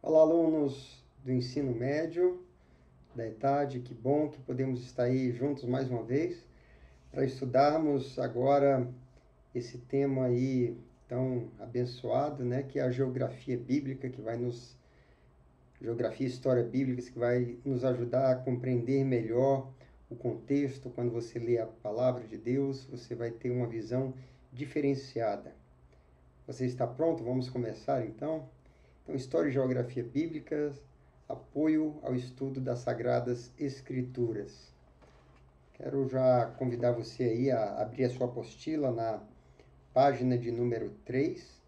Olá, alunos do ensino médio, da ETAD, que bom que podemos estar aí juntos mais uma vez para estudarmos agora esse tema aí tão abençoado, né, que é a geografia bíblica, geografia e história bíblicas, que vai nos ajudar a compreender melhor o contexto. Quando você lê a palavra de Deus, você vai ter uma visão diferenciada. Você está pronto? Vamos começar então? Então, História e Geografia Bíblicas, apoio ao estudo das Sagradas Escrituras. Quero já convidar você aí a abrir a sua apostila na página de número 3.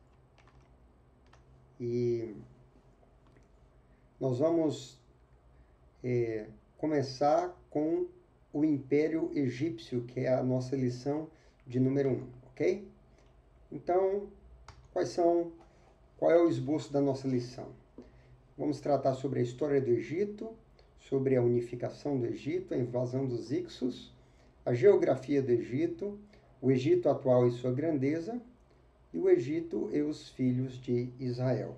E nós vamos começar com o Império Egípcio, que é a nossa lição de número 1, ok? Então, qual é o esboço da nossa lição? Vamos tratar sobre a história do Egito, sobre a unificação do Egito, a invasão dos Hicsos, a geografia do Egito, o Egito atual e sua grandeza, e o Egito e os filhos de Israel.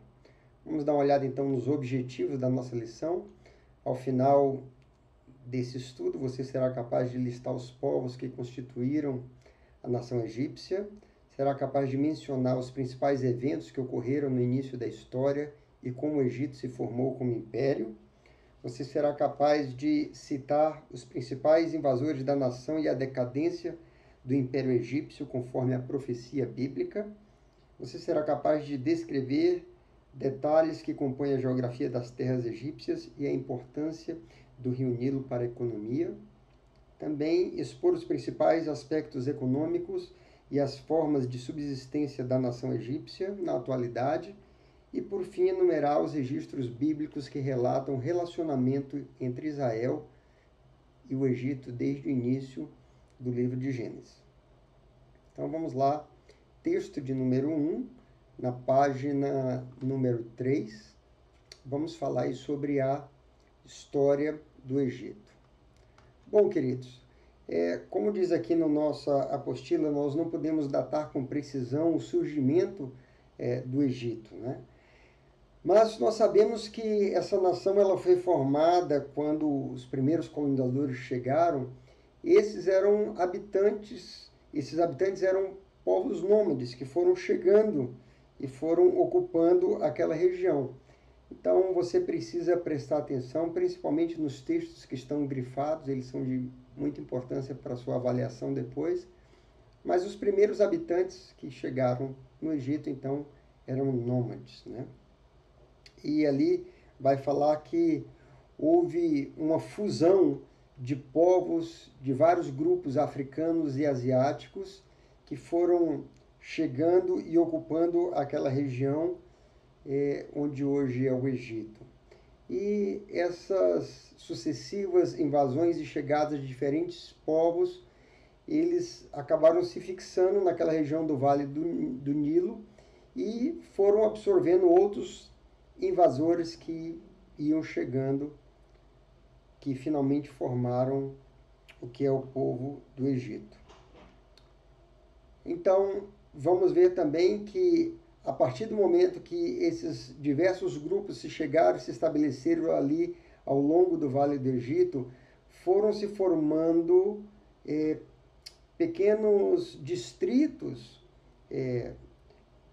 Vamos dar uma olhada então nos objetivos da nossa lição. Ao final desse estudo, você será capaz de listar os povos que constituíram a nação egípcia, será capaz de mencionar os principais eventos que ocorreram no início da história e como o Egito se formou como império. Você será capaz de citar os principais invasores da nação e a decadência do Império Egípcio conforme a profecia bíblica. Você será capaz de descrever detalhes que compõem a geografia das terras egípcias e a importância do Rio Nilo para a economia. Também expor os principais aspectos econômicos e as formas de subsistência da nação egípcia na atualidade. E, por fim, enumerar os registros bíblicos que relatam o relacionamento entre Israel e o Egito desde o início do livro de Gênesis. Então, vamos lá. Texto de número 1, na página número 3. Vamos falar aí sobre a história do Egito. Bom, queridos, como diz aqui na nossa apostila, nós não podemos datar com precisão o surgimento do Egito, né? Mas nós sabemos que essa nação ela foi formada quando os primeiros colonizadores chegaram. Esses habitantes eram povos nômades que foram chegando e foram ocupando aquela região. Então você precisa prestar atenção, principalmente nos textos que estão grifados, eles são de muita importância para a sua avaliação depois. Mas os primeiros habitantes que chegaram no Egito, então, eram nômades, né? E ali vai falar que houve uma fusão de povos, de vários grupos africanos e asiáticos que foram chegando e ocupando aquela região onde hoje é o Egito. E essas sucessivas invasões e chegadas de diferentes povos, eles acabaram se fixando naquela região do Vale do Nilo e foram absorvendo outros invasores que iam chegando, que finalmente formaram o que é o povo do Egito. Então, vamos ver também que a partir do momento que esses diversos grupos se chegaram e se estabeleceram ali ao longo do Vale do Egito, foram se formando pequenos distritos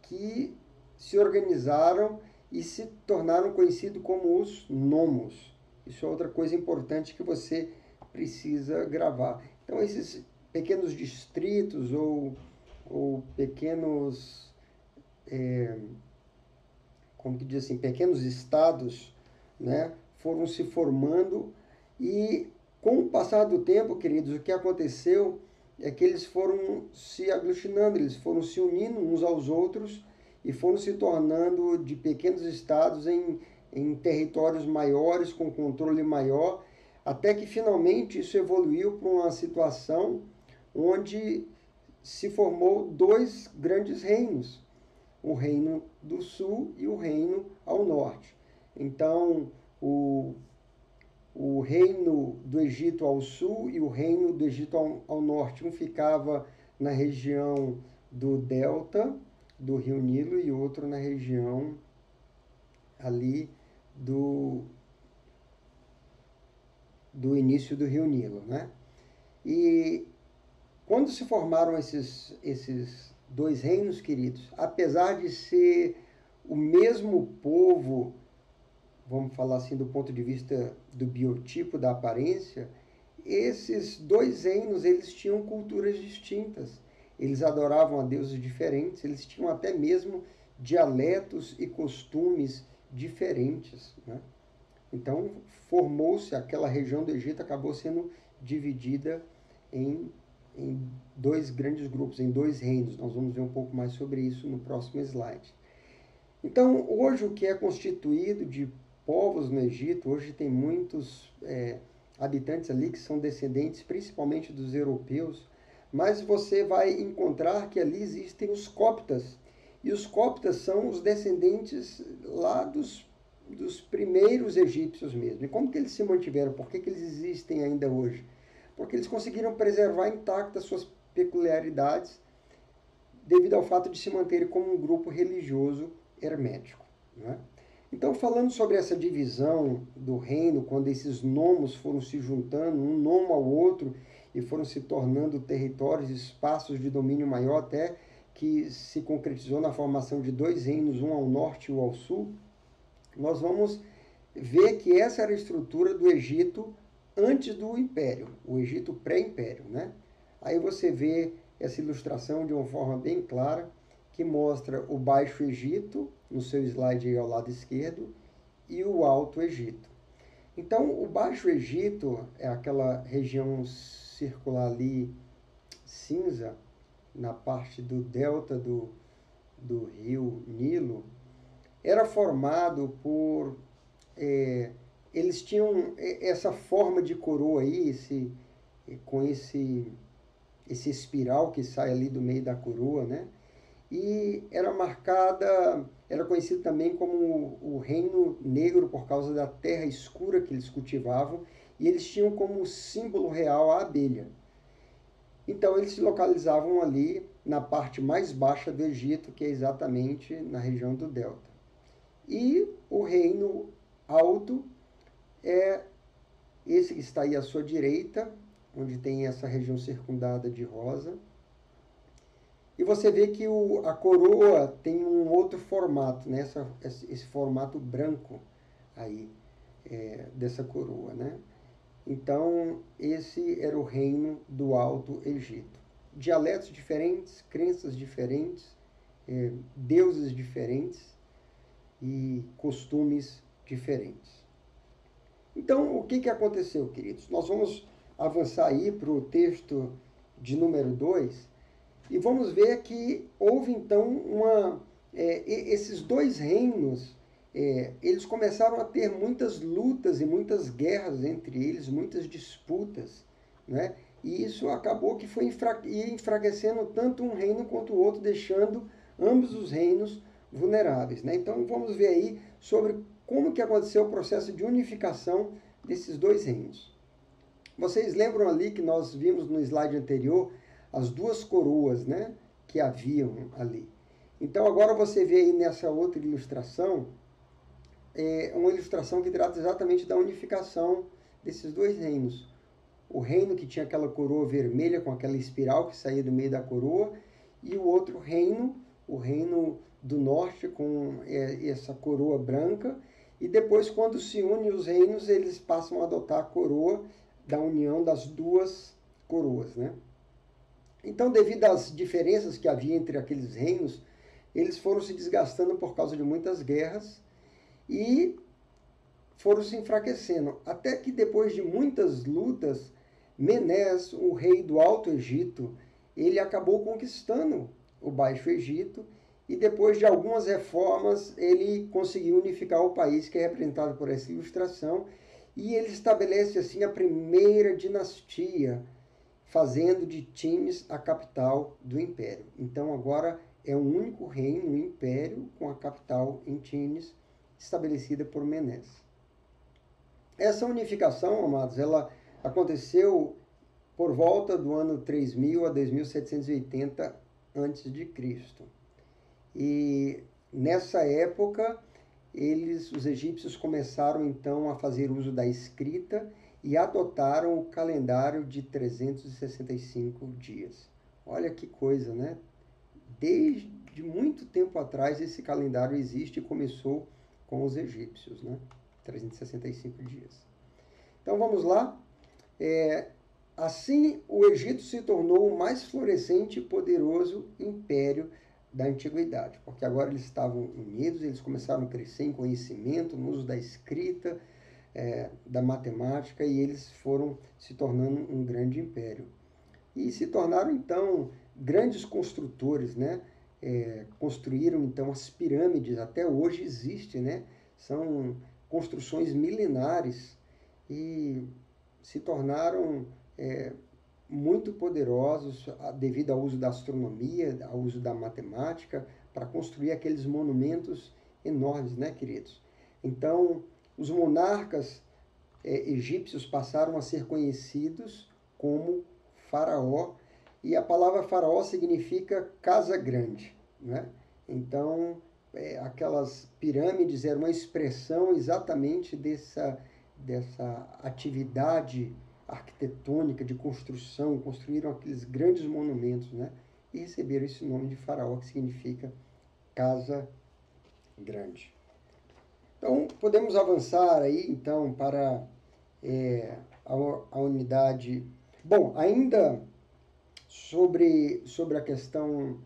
que se organizaram e se tornaram conhecidos como os nomos. Isso é outra coisa importante que você precisa gravar. Então, esses pequenos distritos ou pequenos, como que diz assim, pequenos estados, né, foram se formando e, com o passar do tempo, queridos, o que aconteceu é que eles foram se aglutinando, eles foram se unindo uns aos outros e foram se tornando de pequenos estados em territórios maiores, com controle maior, até que finalmente isso evoluiu para uma situação onde se formou dois grandes reinos, o reino do sul e o reino ao norte. Então, o reino do Egito ao sul e o reino do Egito ao norte. Um ficava na região do delta do Rio Nilo e outro na região ali do início do Rio Nilo, né? E quando se formaram esses dois reinos, queridos, apesar de ser o mesmo povo, vamos falar assim do ponto de vista do biotipo, da aparência, esses dois reinos, eles tinham culturas distintas. Eles adoravam a deuses diferentes, eles tinham até mesmo dialetos e costumes diferentes, né? Então, formou-se aquela região do Egito, acabou sendo dividida em dois grandes grupos, em dois reinos. Nós vamos ver um pouco mais sobre isso no próximo slide. Então, hoje o que é constituído de povos no Egito, hoje tem muitos habitantes ali que são descendentes principalmente dos europeus, mas você vai encontrar que ali existem os coptas, e os coptas são os descendentes lá dos primeiros egípcios mesmo. E como que eles se mantiveram? Por que eles existem ainda hoje? Porque eles conseguiram preservar intactas suas peculiaridades devido ao fato de se manterem como um grupo religioso hermético, né? Então, falando sobre essa divisão do reino, quando esses nomos foram se juntando, um nomo ao outro, e foram se tornando territórios, espaços de domínio maior, até que se concretizou na formação de dois reinos, um ao norte e um ao sul, nós vamos ver que essa era a estrutura do Egito antes do Império, o Egito pré-Império, né? Aí você vê essa ilustração de uma forma bem clara, que mostra o Baixo Egito, no seu slide aí ao lado esquerdo, e o Alto Egito. Então, o Baixo Egito é aquela região circular ali, cinza, na parte do delta do rio Nilo, era formado por... eles tinham essa forma de coroa aí, com esse espiral que sai ali do meio da coroa, né? E era conhecido também como o Reino Negro por causa da terra escura que eles cultivavam, e eles tinham como símbolo real a abelha. Então eles se localizavam ali na parte mais baixa do Egito, que é exatamente na região do delta. E o Reino Alto é esse que está aí à sua direita, onde tem essa região circundada de rosa. E você vê que a coroa tem um outro formato, né? Esse formato branco aí, dessa coroa, né? Então, esse era o reino do Alto Egito. Dialetos diferentes, crenças diferentes, deuses diferentes e costumes diferentes. Então, o que aconteceu, queridos? Nós vamos avançar aí para o texto de número 2, e vamos ver que houve, então, esses dois reinos, eles começaram a ter muitas lutas e muitas guerras entre eles, muitas disputas, né? E isso acabou que ia enfraquecendo tanto um reino quanto o outro, deixando ambos os reinos vulneráveis, né? Então, vamos ver aí sobre como que aconteceu o processo de unificação desses dois reinos. Vocês lembram ali que nós vimos no slide anterior as duas coroas, né, que haviam ali. Então, agora você vê aí nessa outra ilustração, uma ilustração que trata exatamente da unificação desses dois reinos. O reino que tinha aquela coroa vermelha com aquela espiral que saía do meio da coroa, e o outro reino, o reino do norte com essa coroa branca, e depois, quando se unem os reinos, eles passam a adotar a coroa da união das duas coroas, né? Então, devido às diferenças que havia entre aqueles reinos, eles foram se desgastando por causa de muitas guerras e foram se enfraquecendo. Até que depois de muitas lutas, Menés, o rei do Alto Egito, ele acabou conquistando o Baixo Egito, e depois de algumas reformas, ele conseguiu unificar o país, que é representado por essa ilustração, e ele estabelece assim a primeira dinastia, fazendo de Times a capital do império. Então agora é um único reino, um império, com a capital em Times, estabelecida por Menés. Essa unificação, amados, ela aconteceu por volta do ano 3000 a 2780 a.C. E nessa época os egípcios começaram então a fazer uso da escrita e adotaram o calendário de 365 dias. Olha que coisa, né? Desde muito tempo atrás esse calendário existe e começou com os egípcios, né? 365 dias. Então vamos lá. Assim, o Egito se tornou o mais florescente e poderoso império da antiguidade, porque agora eles estavam unidos, eles começaram a crescer em conhecimento, no uso da escrita, da matemática, e eles foram se tornando um grande império. E se tornaram, então, grandes construtores, né? Construíram, então, as pirâmides, até hoje existe, né? São construções milenares e se tornaram muito poderosos devido ao uso da astronomia, ao uso da matemática, para construir aqueles monumentos enormes, né, queridos? Então, os monarcas egípcios passaram a ser conhecidos como faraó, e a palavra faraó significa casa grande, né? Então, aquelas pirâmides eram uma expressão exatamente dessa atividade arquitetônica de construção, construíram aqueles grandes monumentos, né? E receberam esse nome de faraó, que significa casa grande. Então, podemos avançar aí, então, para a unidade... Bom, ainda sobre a questão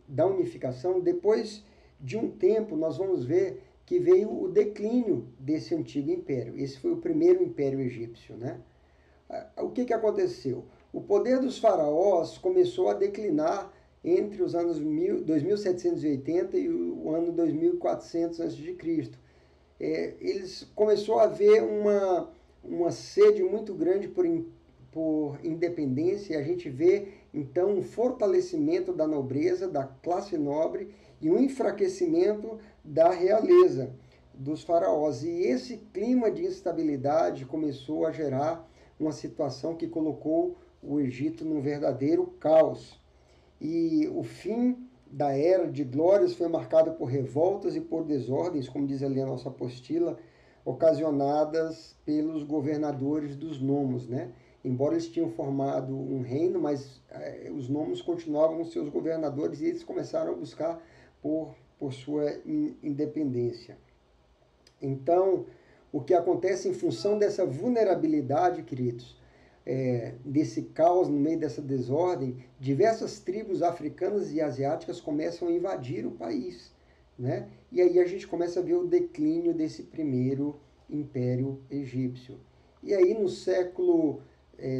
da unificação, depois de um tempo, nós vamos ver que veio o declínio desse antigo império. Esse foi o primeiro império egípcio, né? O que aconteceu? O poder dos faraós começou a declinar entre os anos 2780 e o ano 2400 a.C. Eles começou a haver uma sede muito grande por independência, e a gente vê então um fortalecimento da nobreza, da classe nobre, e um enfraquecimento da realeza dos faraós. E esse clima de instabilidade começou a gerar uma situação que colocou o Egito num verdadeiro caos. E o fim da era de glórias foi marcado por revoltas e por desordens, como diz ali a nossa apostila, ocasionadas pelos governadores dos nomos, né? Embora eles tinham formado um reino, mas os nomos continuavam seus governadores, e eles começaram a buscar por sua independência. Então, o que acontece em função dessa vulnerabilidade, queridos, desse caos no meio dessa desordem, diversas tribos africanas e asiáticas começam a invadir o país, né? E aí a gente começa a ver o declínio desse primeiro império egípcio. E aí no século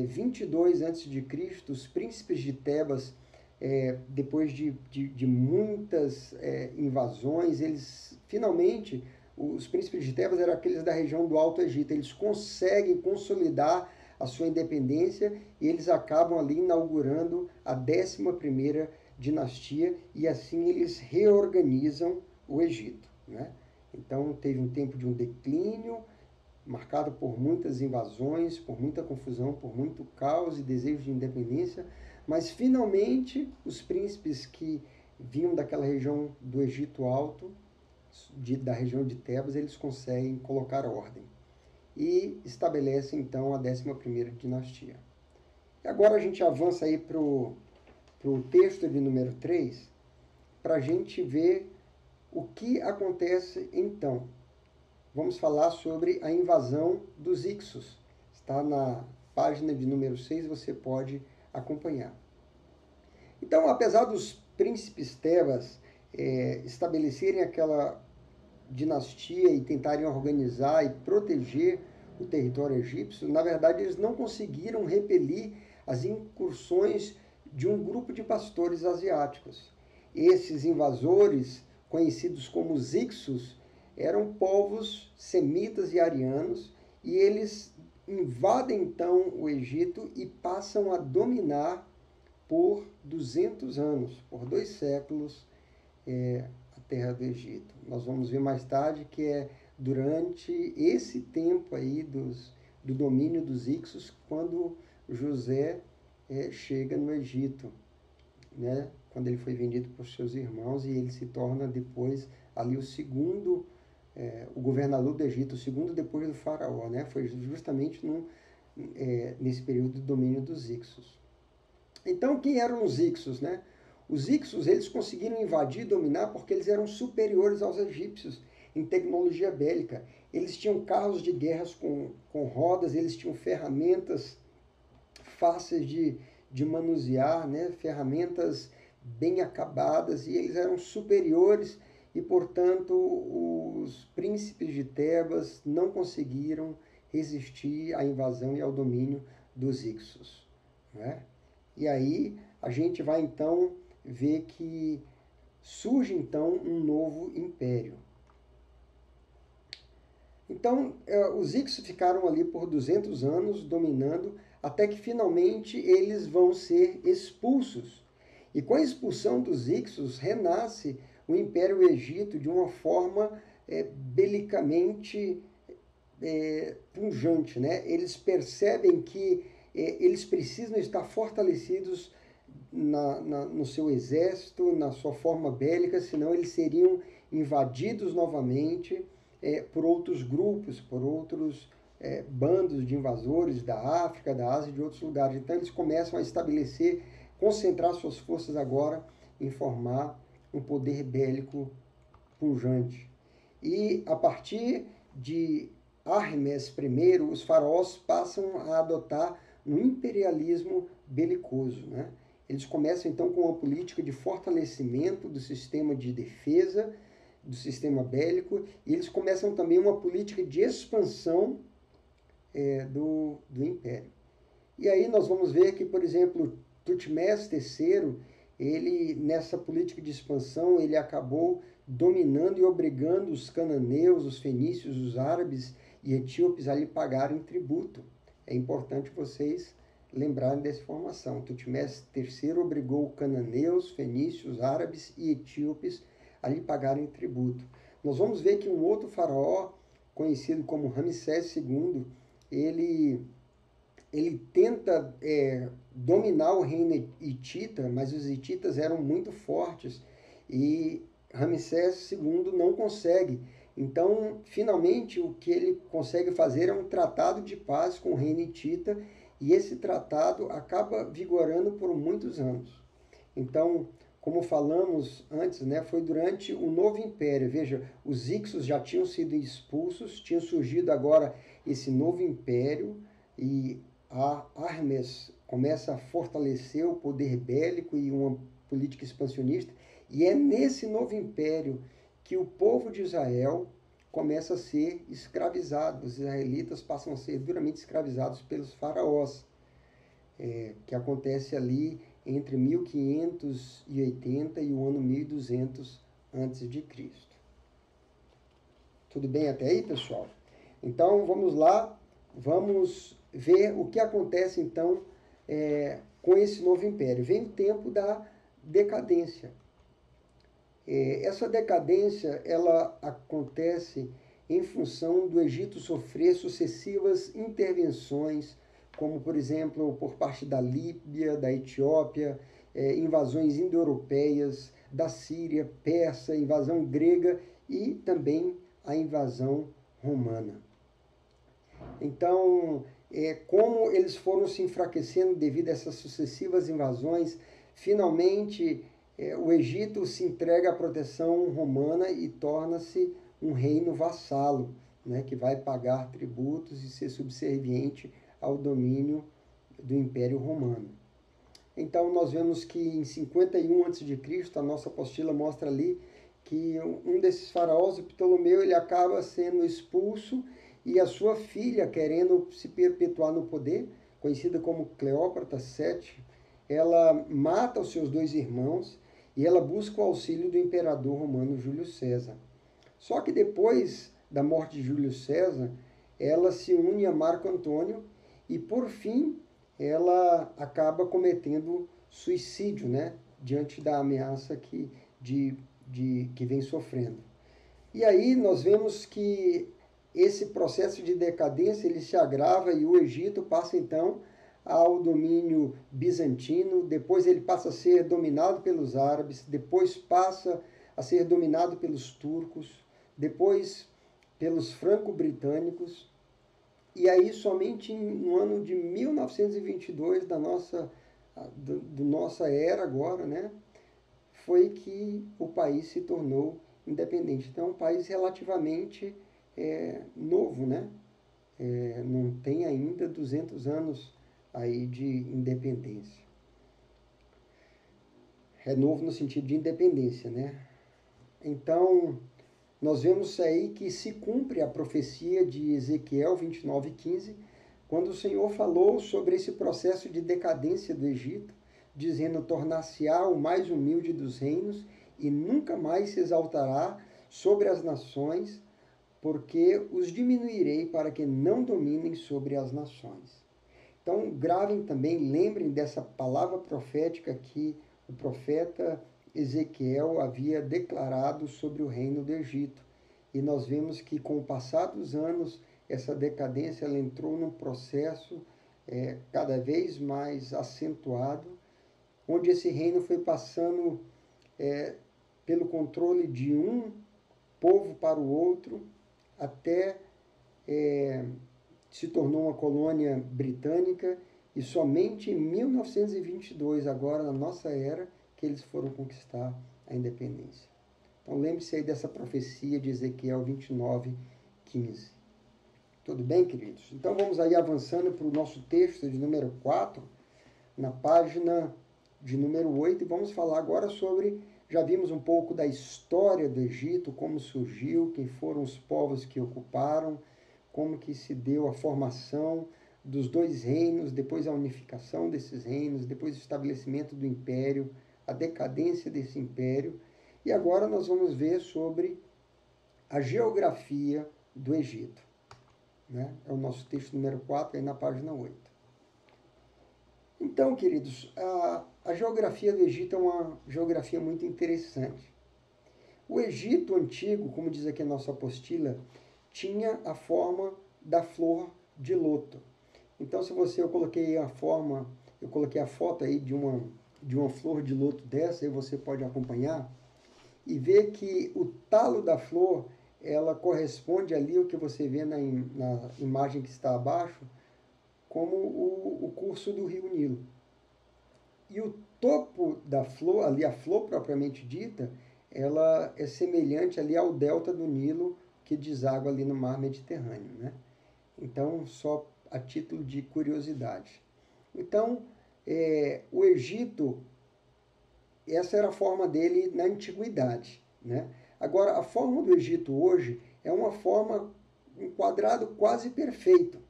22 a.C., os príncipes de Tebas, depois de muitas invasões, eles finalmente, os príncipes de Tebas eram aqueles da região do Alto Egito, eles conseguem consolidar a sua independência, e eles acabam ali inaugurando a 11ª dinastia, e assim eles reorganizam o Egito, né? Então teve um tempo de um declínio, marcado por muitas invasões, por muita confusão, por muito caos e desejo de independência, mas finalmente os príncipes que vinham daquela região do Egito Alto, da região de Tebas, eles conseguem colocar ordem e estabelecem então a 11ª dinastia. E agora a gente avança aí para o texto de número 3, para a gente ver o que acontece então. Vamos falar sobre a invasão dos Ixos. Está na página de número 6, você pode acompanhar. Então, apesar dos príncipes Tebas estabelecerem aquela dinastia e tentarem organizar e proteger o território egípcio, na verdade eles não conseguiram repelir as incursões de um grupo de pastores asiáticos. Esses invasores, conhecidos como os Ixos, eram povos semitas e arianos, e eles invadem então o Egito e passam a dominar por 200 anos, por 2 séculos, a terra do Egito. Nós vamos ver mais tarde que é durante esse tempo aí do domínio dos Ixos, quando José chega no Egito, né? Quando ele foi vendido por seus irmãos, e ele se torna depois ali o segundo o governador do Egito, o segundo depois do faraó, né? Foi justamente nesse período do domínio dos Ixos. Então, quem eram os Ixos, né? Os Ixos, eles conseguiram invadir e dominar porque eles eram superiores aos egípcios em tecnologia bélica. Eles tinham carros de guerras com rodas, eles tinham ferramentas fáceis de manusear, né? Ferramentas bem acabadas, e eles eram superiores e, portanto, os príncipes de Tebas não conseguiram resistir à invasão e ao domínio dos Ixos, né? E aí a gente vai então ver que surge então um novo império. Então, os Ixos ficaram ali por 200 anos dominando, até que finalmente eles vão ser expulsos. E com a expulsão dos Ixos, renasce o Império Egito de uma forma belicamente pungente, né? Eles percebem que eles precisam estar fortalecidos no seu exército, na sua forma bélica, senão eles seriam invadidos novamente por outros grupos, por outros bandos de invasores da África, da Ásia e de outros lugares. Então eles começam a estabelecer, concentrar suas forças agora em formar um poder bélico pujante. E a partir de Hermes I, os faraós passam a adotar um imperialismo belicoso, né? Eles começam então com uma política de fortalecimento do sistema de defesa, do sistema bélico, e eles começam também uma política de expansão do império. E aí nós vamos ver que, por exemplo, Tutmés III, ele, nessa política de expansão, ele acabou dominando e obrigando os cananeus, os fenícios, os árabes e etíopes a lhe pagarem tributo. É importante vocês lembrarem dessa informação. Tutmés III obrigou cananeus, fenícios, árabes e etíopes a lhe pagarem tributo. Nós vamos ver que um outro faraó, conhecido como Ramsés II, ele tenta dominar o reino hitita, mas os hititas eram muito fortes e Ramsés II não consegue. Então, finalmente, o que ele consegue fazer é um tratado de paz com o reino hitita, e esse tratado acaba vigorando por muitos anos. Então, como falamos antes, né, foi durante o novo império. Veja, os Ixos já tinham sido expulsos, tinha surgido agora esse novo império, e a Hermes começa a fortalecer o poder bélico e uma política expansionista, e é nesse novo império que o povo de Israel começa a ser escravizado. Os israelitas passam a ser duramente escravizados pelos faraós, que acontece ali entre 1580 e o ano 1200 a.C. Tudo bem até aí, pessoal? Então, vamos lá, vamos ver o que acontece, então, com esse novo império. Vem o tempo da decadência. Essa decadência, ela acontece em função do Egito sofrer sucessivas intervenções, como, por exemplo, por parte da Líbia, da Etiópia, invasões indo-europeias, da Síria, persa, invasão grega e também a invasão romana. Então, como eles foram se enfraquecendo devido a essas sucessivas invasões, finalmente o Egito se entrega à proteção romana e torna-se um reino vassalo, né, que vai pagar tributos e ser subserviente ao domínio do Império Romano. Então, nós vemos que em 51 a.C., a nossa apostila mostra ali que um desses faraós, o Ptolomeu, ele acaba sendo expulso, e a sua filha, querendo se perpetuar no poder, conhecida como Cleópatra VII, ela mata os seus dois irmãos e ela busca o auxílio do imperador romano Júlio César. Só que depois da morte de Júlio César, ela se une a Marco Antônio e, por fim, ela acaba cometendo suicídio, né, diante da ameaça que vem sofrendo. E aí nós vemos que esse processo de decadência ele se agrava, e o Egito passa então ao domínio bizantino, depois ele passa a ser dominado pelos árabes, depois passa a ser dominado pelos turcos, depois pelos franco-britânicos, e aí somente no ano de 1922 do nossa era agora, né, foi que o país se tornou independente. Então é um país relativamente novo, né? Não tem ainda 200 anos aí de independência. É novo no sentido de independência, né? Então, nós vemos aí que se cumpre a profecia de Ezequiel 29:15, quando o Senhor falou sobre esse processo de decadência do Egito, dizendo: tornar-se-á o mais humilde dos reinos e nunca mais se exaltará sobre as nações, porque os diminuirei para que não dominem sobre as nações. Então, gravem também, lembrem dessa palavra profética que o profeta Ezequiel havia declarado sobre o reino do Egito. E nós vemos que, com o passar dos anos, essa decadência ela entrou num processo cada vez mais acentuado, onde esse reino foi passando pelo controle de um povo para o outro, até se tornou uma colônia britânica, e somente em 1922, agora na nossa era, que eles foram conquistar a independência. Então lembre-se aí dessa profecia de Ezequiel 29:15. Tudo bem, queridos? Então vamos aí avançando para o nosso texto de número 4, na página de número 8, e vamos falar agora sobre, já vimos um pouco da história do Egito, como surgiu, quem foram os povos que ocuparam, como que se deu a formação dos dois reinos, depois a unificação desses reinos, depois o estabelecimento do império, a decadência desse império. E agora nós vamos ver sobre a geografia do Egito. Né? É o nosso texto número 4, aí na página 8. Então, queridos, a geografia do Egito é uma geografia muito interessante. O Egito antigo, como diz aqui a nossa apostila, tinha a forma da flor de loto. Então, eu coloquei a foto aí de uma flor de loto dessa, aí você pode acompanhar e ver que o talo da flor, ela corresponde ali ao que você vê na imagem que está abaixo, como o curso do rio Nilo. E o topo da flor, ali a flor propriamente dita, ela é semelhante ali ao delta do Nilo, que deságua ali no mar Mediterrâneo, né? Então, só a título de curiosidade. Então, o Egito, essa era a forma dele na antiguidade, né? Agora, a forma do Egito hoje é uma forma, um quadrado quase perfeito.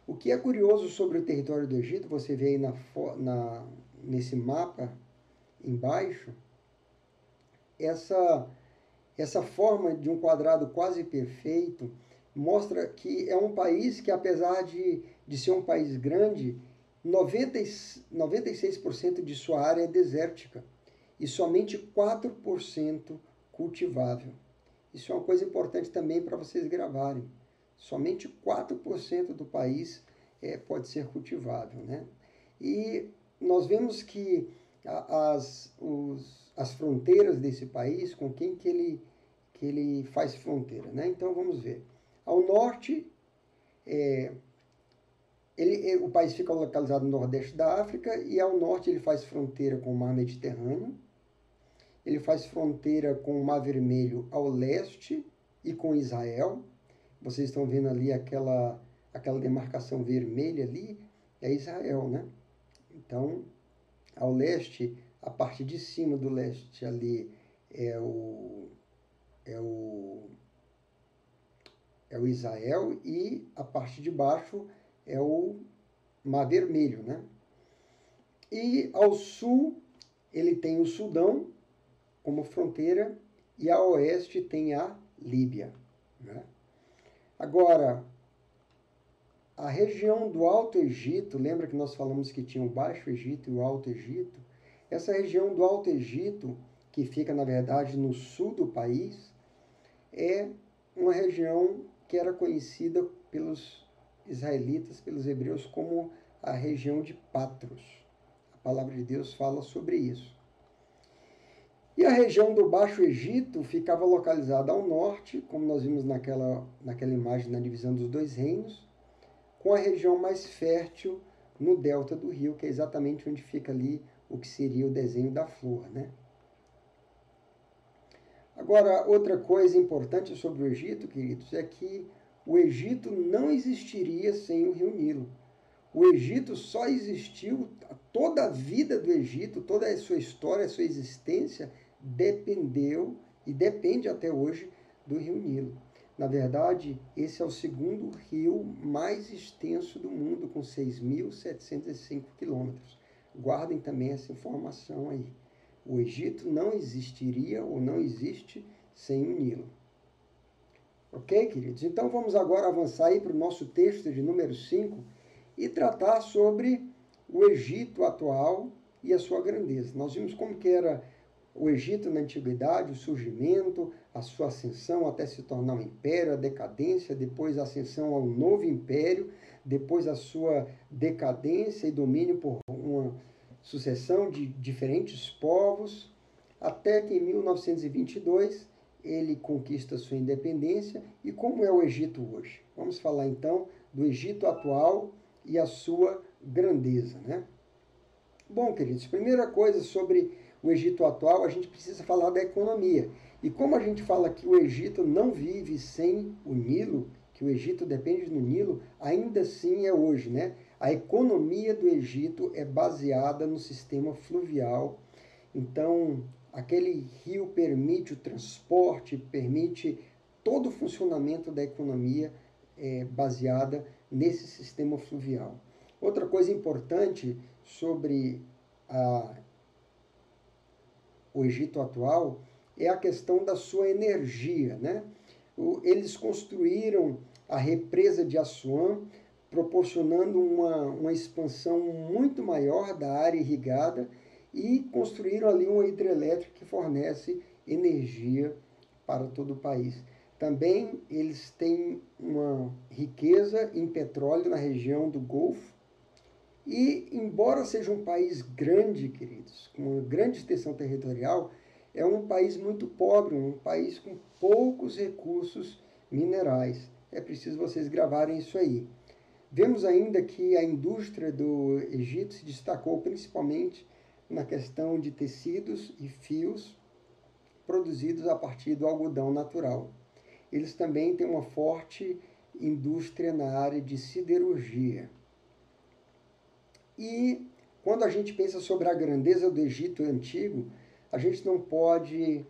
O que é curioso sobre o território do Egito, você vê aí nesse mapa embaixo, essa forma de um quadrado quase perfeito mostra que é um país que, apesar de ser um país grande, 96% de sua área é desértica e somente 4% cultivável. Isso é uma coisa importante também para vocês gravarem. Somente 4% do país pode ser cultivável, né? E nós vemos que as fronteiras desse país, com quem que ele faz fronteira, né? Então vamos ver. Ao norte, o país fica localizado no nordeste da África, e ao norte ele faz fronteira com o mar Mediterrâneo. Ele faz fronteira com o Mar Vermelho ao leste e com Israel. Vocês estão vendo ali aquela demarcação vermelha ali, é Israel, né? Então, ao leste, a parte de cima do leste ali é o Israel, e a parte de baixo é o Mar Vermelho, né? E ao sul ele tem o Sudão como fronteira, e a oeste tem a Líbia, né? Agora, a região do Alto Egito, lembra que nós falamos que tinha o Baixo Egito e o Alto Egito? Essa região do Alto Egito, que fica, na verdade, no sul do país, é uma região que era conhecida pelos israelitas, pelos hebreus, como a região de Patros. A palavra de Deus fala sobre isso. E a região do Baixo Egito ficava localizada ao norte, como nós vimos naquela imagem na divisão dos dois reinos, com a região mais fértil no delta do rio, que é exatamente onde fica ali o que seria o desenho da flor, né? Agora, outra coisa importante sobre o Egito, queridos, é que o Egito não existiria sem o rio Nilo. O Egito só existiu, toda a vida do Egito, toda a sua história, a sua existência, dependeu e depende até hoje do rio Nilo. Na verdade, esse é o segundo rio mais extenso do mundo, com 6.705 quilômetros. Guardem também essa informação aí. O Egito não existiria ou não existe sem o Nilo. Ok, queridos? Então vamos agora avançar aí para o nosso texto de número 5 e tratar sobre o Egito atual e a sua grandeza. Nós vimos como que era o Egito na antiguidade, o surgimento, a sua ascensão até se tornar um império, a decadência, depois a ascensão ao novo império, depois a sua decadência e domínio por uma sucessão de diferentes povos, até que em 1922 ele conquista sua independência. E como é o Egito hoje? Vamos falar então do Egito atual e a sua grandeza, né? Bom, queridos, primeira coisa sobre o Egito atual, a gente precisa falar da economia. E como a gente fala que o Egito não vive sem o Nilo, que o Egito depende do Nilo, ainda assim é hoje, né? A economia do Egito é baseada no sistema fluvial. Então, aquele rio permite o transporte, permite todo o funcionamento da economia baseada nesse sistema fluvial. Outra coisa importante sobre o Egito atual é a questão da sua energia, né? Eles construíram a represa de Assuã, proporcionando uma expansão muito maior da área irrigada, e construíram ali uma hidrelétrica que fornece energia para todo o país. Também eles têm uma riqueza em petróleo na região do Golfo. E, embora seja um país grande, queridos, com uma grande extensão territorial, é um país muito pobre, um país com poucos recursos minerais. É preciso vocês gravarem isso aí. Vemos ainda que a indústria do Egito se destacou principalmente na questão de tecidos e fios produzidos a partir do algodão natural. Eles também têm uma forte indústria na área de siderurgia. E quando a gente pensa sobre a grandeza do Egito antigo, a gente não pode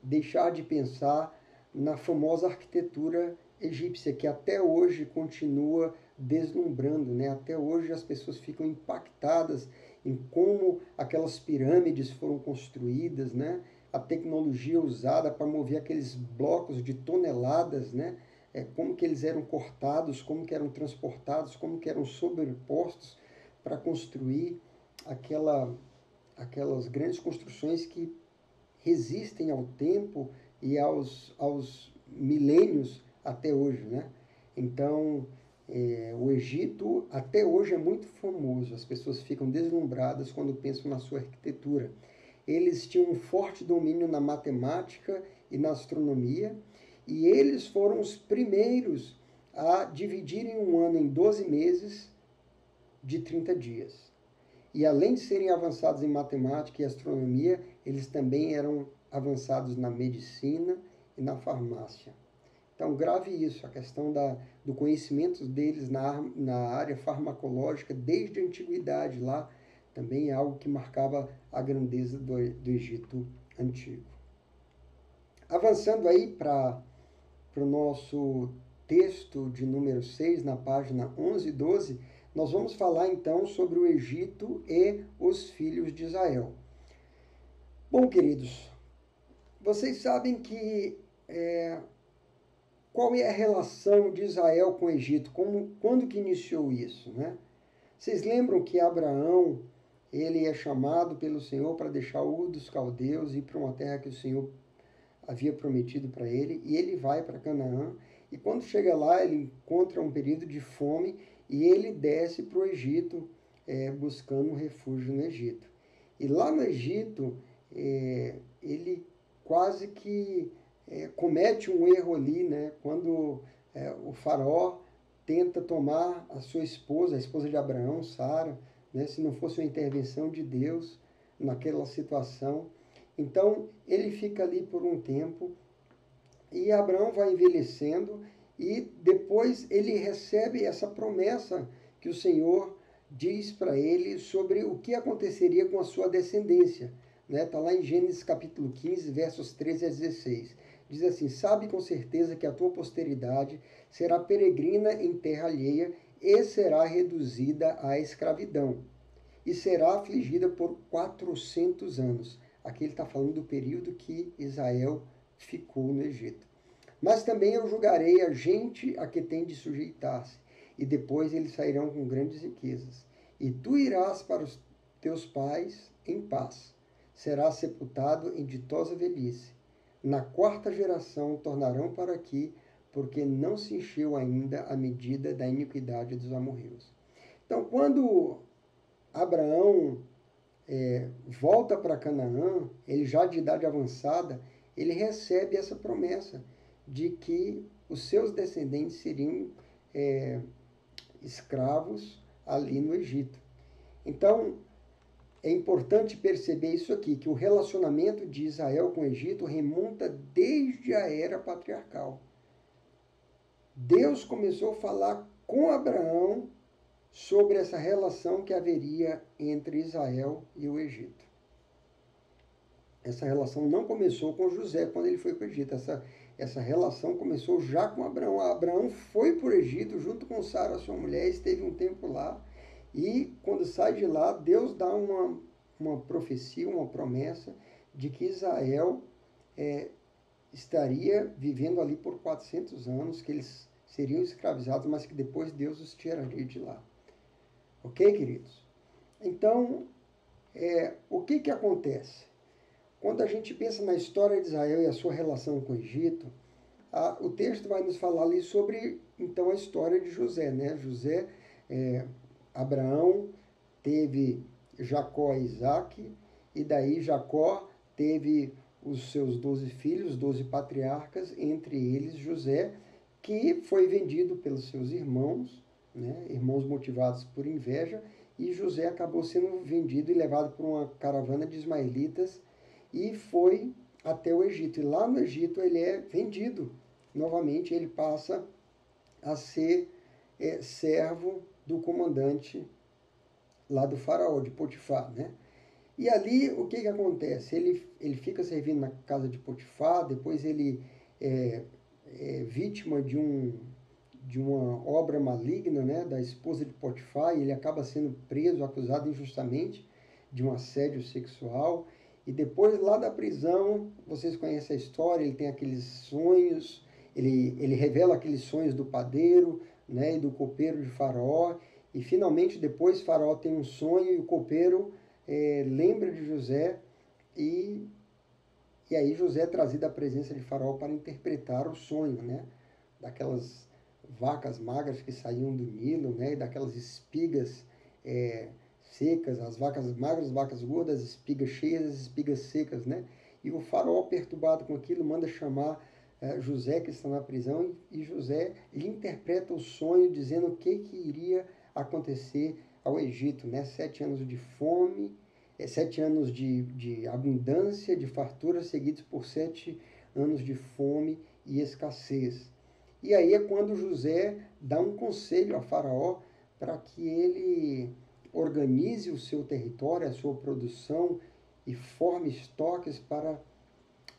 deixar de pensar na famosa arquitetura egípcia, que até hoje continua deslumbrando, né? Até hoje as pessoas ficam impactadas em como aquelas pirâmides foram construídas, né? A tecnologia usada para mover aqueles blocos de toneladas, né? Como que eles eram cortados, como que eram transportados, como que eram sobrepostos para construir aquelas grandes construções que resistem ao tempo e aos milênios até hoje, né? Então, o Egito até hoje é muito famoso, as pessoas ficam deslumbradas quando pensam na sua arquitetura. Eles tinham um forte domínio na matemática e na astronomia, e eles foram os primeiros a dividirem um ano em 12 meses de 30 dias. E além de serem avançados em matemática e astronomia, eles também eram avançados na medicina e na farmácia. Então, grave isso, a questão do conhecimento deles na área farmacológica desde a antiguidade lá, também é algo que marcava a grandeza do Egito antigo. Avançando aí para o nosso texto de número 6, na página 11 e 12, nós vamos falar então sobre o Egito e os filhos de Israel. Bom, queridos, vocês sabem que qual é a relação de Israel com o Egito? Quando que iniciou isso, né? Vocês lembram que Abraão, ele é chamado pelo Senhor para deixar Ur dos Caldeus e ir para uma terra que o Senhor havia prometido para ele, e ele vai para Canaã, e quando chega lá ele encontra um período de fome e ele desce para o Egito, buscando um refúgio no Egito. E lá no Egito, ele quase que comete um erro ali, né? Quando o faraó tenta tomar a sua esposa, a esposa de Abraão, Sara, né? Se não fosse uma intervenção de Deus naquela situação. Então, ele fica ali por um tempo e Abraão vai envelhecendo e depois ele recebe essa promessa que o Senhor diz para ele sobre o que aconteceria com a sua descendência. Está lá em Gênesis capítulo 15, versos 13 a 16. Diz assim: sabe com certeza que a tua posteridade será peregrina em terra alheia e será reduzida à escravidão, e será afligida por 400 anos. Aqui ele está falando do período que Israel ficou no Egito. Mas também eu julgarei a gente a que tem de sujeitar-se, e depois eles sairão com grandes riquezas. E tu irás para os teus pais em paz. Serás sepultado em ditosa velhice. Na quarta geração tornarão para aqui, porque não se encheu ainda a medida da iniquidade dos amorreus. Então, quando Abraão volta para Canaã, ele já de idade avançada, ele recebe essa promessa de que os seus descendentes seriam escravos ali no Egito. Então, é importante perceber isso aqui, que o relacionamento de Israel com o Egito remonta desde a era patriarcal. Deus começou a falar com Abraão sobre essa relação que haveria entre Israel e o Egito. Essa relação não começou com José quando ele foi para o Egito. Essa relação começou já com Abraão. Abraão foi para o Egito junto com Sara, sua mulher, esteve um tempo lá. E quando sai de lá, Deus dá uma profecia, uma promessa de que Israel estaria vivendo ali por 400 anos, que eles seriam escravizados, mas que depois Deus os tiraria de lá. Ok, queridos? Então, o que acontece? Quando a gente pensa na história de Israel e a sua relação com o Egito, o texto vai nos falar ali sobre, então, a história de José, né? Abraão teve Jacó e Isaac, e daí Jacó teve os seus 12 filhos, 12 patriarcas, entre eles José, que foi vendido pelos seus irmãos, né? Irmãos motivados por inveja, e José acabou sendo vendido e levado por uma caravana de ismaelitas e foi até o Egito. E lá no Egito ele é vendido. Novamente ele passa a ser servo do comandante lá do faraó, de Potifar, né? E ali o que acontece? Ele fica servindo na casa de Potifar, depois ele é vítima de uma obra maligna, né, da esposa de Potifar, e ele acaba sendo preso, acusado injustamente de um assédio sexual. E depois, lá da prisão, vocês conhecem a história, ele tem aqueles sonhos, ele revela aqueles sonhos do padeiro, né, e do copeiro de Faraó, e finalmente depois Faraó tem um sonho e o copeiro lembra de José, e aí José é trazido à presença de Faraó para interpretar o sonho, né, daquelas vacas magras que saíam do Nilo, né, e daquelas espigas secas, as vacas magras, as vacas gordas, as espigas cheias, as espigas secas, né? E o faraó, perturbado com aquilo, manda chamar José, que está na prisão, e José lhe interpreta o sonho, dizendo o que iria acontecer ao Egito, né? 7 anos de fome, 7 anos de abundância, de fartura, seguidos por 7 anos de fome e escassez. E aí é quando José dá um conselho a Faraó para que ele organize o seu território, a sua produção e forme estoques para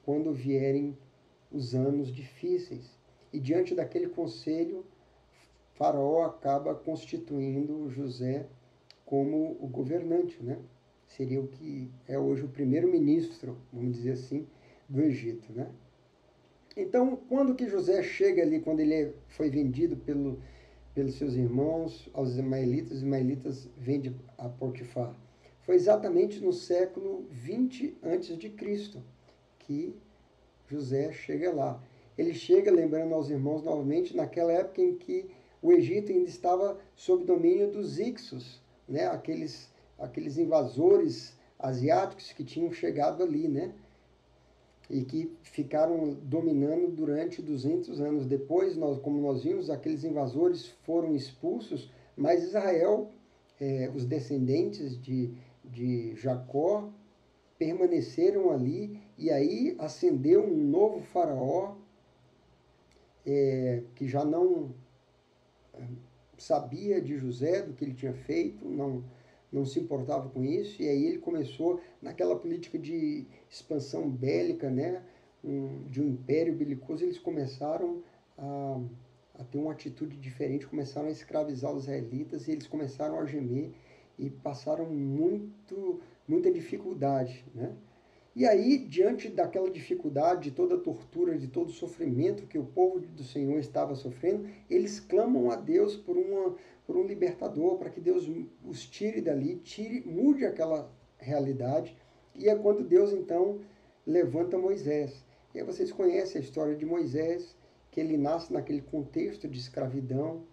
quando vierem os anos difíceis. E diante daquele conselho, Faraó acaba constituindo José como o governante, né? Seria o que é hoje o primeiro-ministro, vamos dizer assim, do Egito, né? Então, quando que José chega ali, quando ele foi vendido pelos seus irmãos aos ismaelitas, os ismaelitas vendem a Potifar? Foi exatamente no século 20 a.C. que José chega lá. Ele chega, lembrando aos irmãos novamente, naquela época em que o Egito ainda estava sob domínio dos Hicsos, né? Aqueles invasores asiáticos que tinham chegado ali, né? e que ficaram dominando durante 200 anos. Depois, como nós vimos, aqueles invasores foram expulsos, mas Israel, os descendentes de Jacó, permaneceram ali, e aí ascendeu um novo faraó, que já não sabia de José, do que ele tinha feito, não se importava com isso, e aí ele começou naquela política de expansão bélica, né, de um império belicoso. Eles começaram a ter uma atitude diferente, começaram a escravizar os israelitas, e eles começaram a gemer e passaram muita dificuldade, né? E aí, diante daquela dificuldade, de toda a tortura, de todo o sofrimento que o povo do Senhor estava sofrendo, eles clamam a Deus por um libertador, para que Deus os tire dali, mude aquela realidade. E é quando Deus, então, levanta Moisés. E aí vocês conhecem a história de Moisés, que ele nasce naquele contexto de escravidão,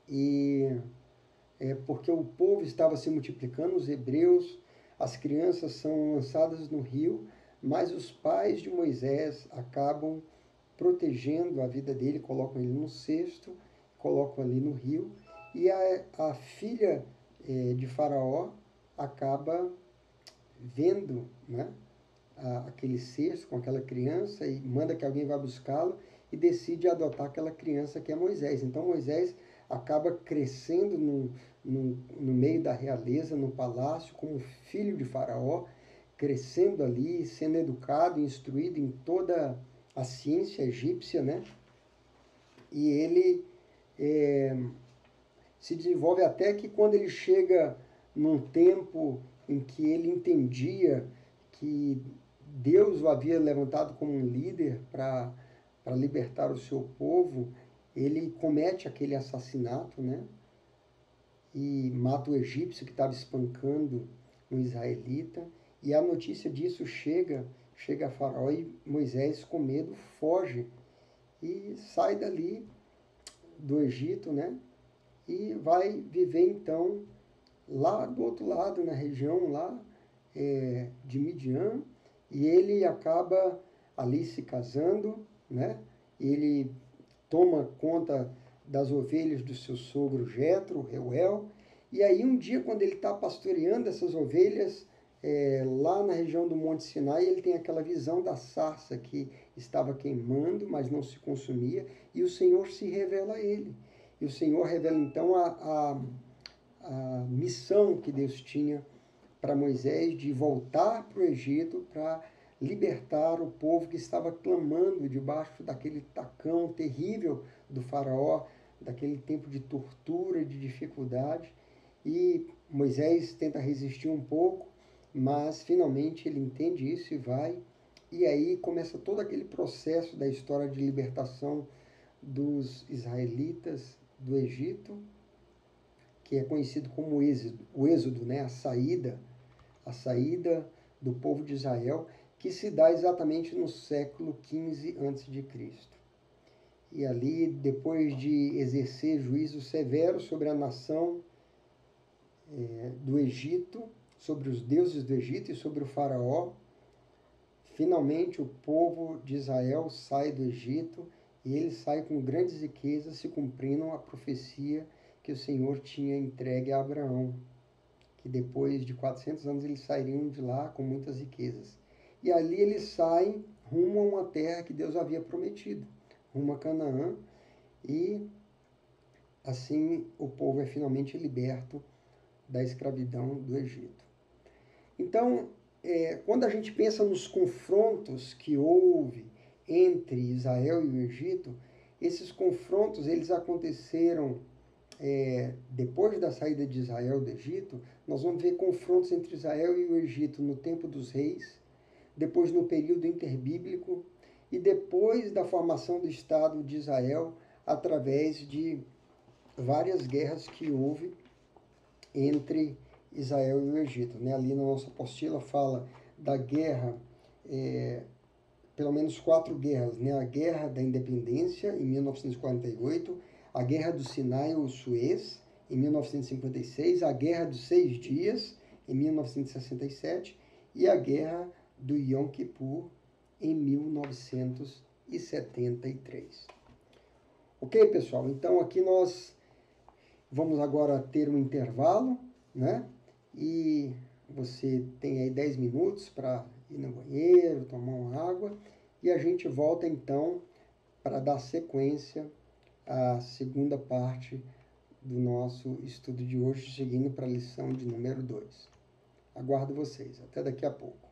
e porque o povo estava se multiplicando, os hebreus, as crianças são lançadas no rio, mas os pais de Moisés acabam protegendo a vida dele, colocam ele no cesto, colocam ali no rio, e a filha de Faraó acaba vendo, né, aquele cesto com aquela criança e manda que alguém vá buscá-lo e decide adotar aquela criança que é Moisés. Então Moisés acaba crescendo no meio da realeza, no palácio, como filho de Faraó, crescendo ali, sendo educado, instruído em toda a ciência egípcia, né? E ele se desenvolve até que quando ele chega num tempo em que ele entendia que Deus o havia levantado como um líder para libertar o seu povo, ele comete aquele assassinato, né? E mata o egípcio que estava espancando um israelita. E a notícia disso chega a Faraó, e Moisés, com medo, foge e sai dali do Egito, né? E vai viver então lá do outro lado, na região lá de Midian, e ele acaba ali se casando, né? Ele toma conta das ovelhas do seu sogro Jetro, Reuel, e aí um dia, quando ele está pastoreando essas ovelhas lá na região do Monte Sinai, ele tem aquela visão da sarça que estava queimando, mas não se consumia, e o Senhor se revela a ele. E o Senhor revela então a missão que Deus tinha para Moisés de voltar para o Egito para libertar o povo que estava clamando debaixo daquele tacão terrível do faraó, daquele tempo de tortura, de dificuldade. E Moisés tenta resistir um pouco, mas finalmente ele entende isso e vai. E aí começa todo aquele processo da história de libertação dos israelitas do Egito, que é conhecido como o êxodo, né? A saída do povo de Israel, que se dá exatamente no século XV a.C. E ali, depois de exercer juízo severo sobre a nação do Egito, sobre os deuses do Egito e sobre o faraó, finalmente o povo de Israel sai do Egito, e ele sai com grandes riquezas, se cumprindo a profecia que o Senhor tinha entregue a Abraão, que depois de 400 anos eles sairiam de lá com muitas riquezas. E ali eles saem rumo a uma terra que Deus havia prometido, rumo a Canaã, e assim o povo é finalmente liberto da escravidão do Egito. Então, quando a gente pensa nos confrontos que houve entre Israel e o Egito, esses confrontos eles aconteceram depois da saída de Israel do Egito. Nós vamos ver confrontos entre Israel e o Egito no tempo dos reis, depois no período interbíblico e depois da formação do Estado de Israel através de várias guerras que houve entre Israel e o Egito, né? Ali na nossa apostila fala da guerra, pelo menos 4 guerras, né? A Guerra da Independência, em 1948, a Guerra do Sinai ou Suez, em 1956, a Guerra dos 6 Dias, em 1967, e a Guerra do Yom Kippur, em 1973. Ok, pessoal? Então, aqui nós vamos agora ter um intervalo, né? E você tem aí 10 minutos para ir no banheiro, tomar uma água, e a gente volta então para dar sequência à segunda parte do nosso estudo de hoje, seguindo para a lição de número 2. Aguardo vocês. Até daqui a pouco.